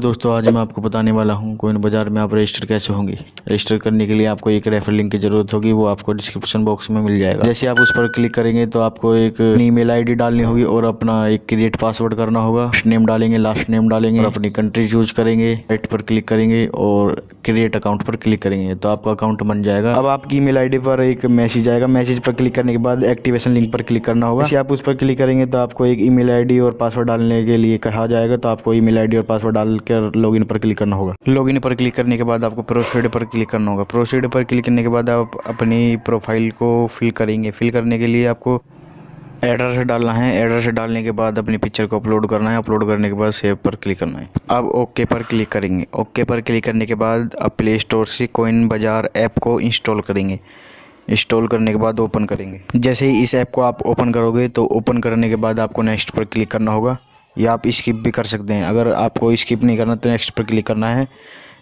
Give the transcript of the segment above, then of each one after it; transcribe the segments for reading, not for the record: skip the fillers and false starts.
दोस्तों, आज मैं आपको बताने वाला हूं कोइन बाजार में आप रजिस्टर कैसे होंगे। रजिस्टर करने के लिए आपको एक रेफर लिंक की जरूरत होगी, वो आपको डिस्क्रिप्शन बॉक्स में मिल जाएगा। जैसे आप उस पर क्लिक करेंगे तो आपको एक ईमेल आईडी डालनी होगी और अपना एक क्रिएट पासवर्ड करना होगा। फर्स्ट नेम डालेंगे, लास्ट नेम डालेंगे और अपनी कंट्री चूज करेंगे। राइट पर क्लिक करेंगे और क्रिएट अकाउंट पर क्लिक करेंगे तो आपका अकाउंट बन जाएगा। अब आपकी ईमेल आईडी पर एक मैसेज आएगा। मैसेज पर क्लिक करने के बाद एक्टिवेशन लिंक पर क्लिक करना होगा। जैसे आप उस पर क्लिक करेंगे तो आपको एक ईमेल आईडी और पासवर्ड डालने के लिए कहा जाएगा, तो आपको ईमेल आईडी और पासवर्ड डालकर लॉगिन पर क्लिक करना होगा। लॉगिन पर क्लिक करने के बाद आपको प्रोसीड पर क्लिक करना होगा। प्रोसीड पर क्लिक करने के बाद आप अपनी प्रोफाइल को फिल करेंगे। फिल करने के लिए आपको एड्रेस डालना है। एड्रेस डालने के बाद अपनी पिक्चर को अपलोड करना है। अपलोड करने के बाद सेव पर क्लिक करना है। अब ओके पर क्लिक करेंगे। ओके पर क्लिक करने के बाद अब प्ले स्टोर से कोइन बाजार ऐप को इंस्टॉल करेंगे। इंस्टॉल करने के बाद ओपन करेंगे। जैसे ही इस ऐप को आप ओपन करोगे तो ओपन करने के बाद आपको नेक्स्ट पर क्लिक करना होगा, या आप स्किप भी कर सकते हैं। अगर आपको स्किप नहीं करना तो नेक्स्ट पर क्लिक करना है।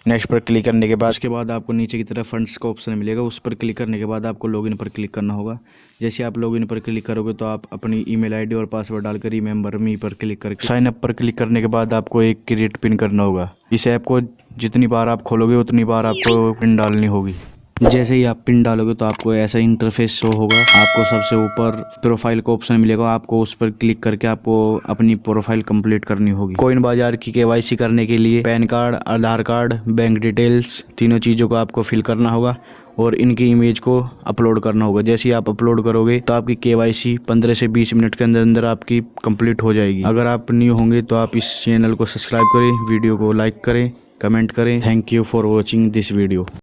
नेक्स्ट पर क्लिक करने के बाद उसके बाद आपको नीचे की तरफ फंड्स का ऑप्शन मिलेगा। उस पर क्लिक करने के बाद आपको लॉगिन पर क्लिक करना होगा। जैसे आप लॉगिन पर क्लिक करोगे तो आप अपनी ईमेल आईडी और पासवर्ड डालकर रिमेंबर मी पर क्लिक करके साइन अप पर क्लिक करने के बाद आपको एक क्रिएट पिन करना होगा। इस ऐप को जितनी बार आप खोलोगे उतनी बार आपको पिन डालनी होगी। जैसे ही आप पिन डालोगे तो आपको ऐसा इंटरफेस शो होगा। आपको सबसे ऊपर प्रोफाइल का ऑप्शन मिलेगा, आपको उस पर क्लिक करके आपको अपनी प्रोफाइल कंप्लीट करनी होगी। कोइन बाजार की केवाईसी करने के लिए पैन कार्ड, आधार कार्ड, बैंक डिटेल्स, तीनों चीज़ों को आपको फिल करना होगा और इनकी इमेज को अपलोड करना होगा। जैसे ही आप अपलोड करोगे तो आपकी केवाईसी 15 से 20 मिनट के अंदर अंदर आपकी कंप्लीट हो जाएगी। अगर आप न्यू होंगे तो आप इस चैनल को सब्सक्राइब करें, वीडियो को लाइक करें, कमेंट करें। Thank you for watching this video.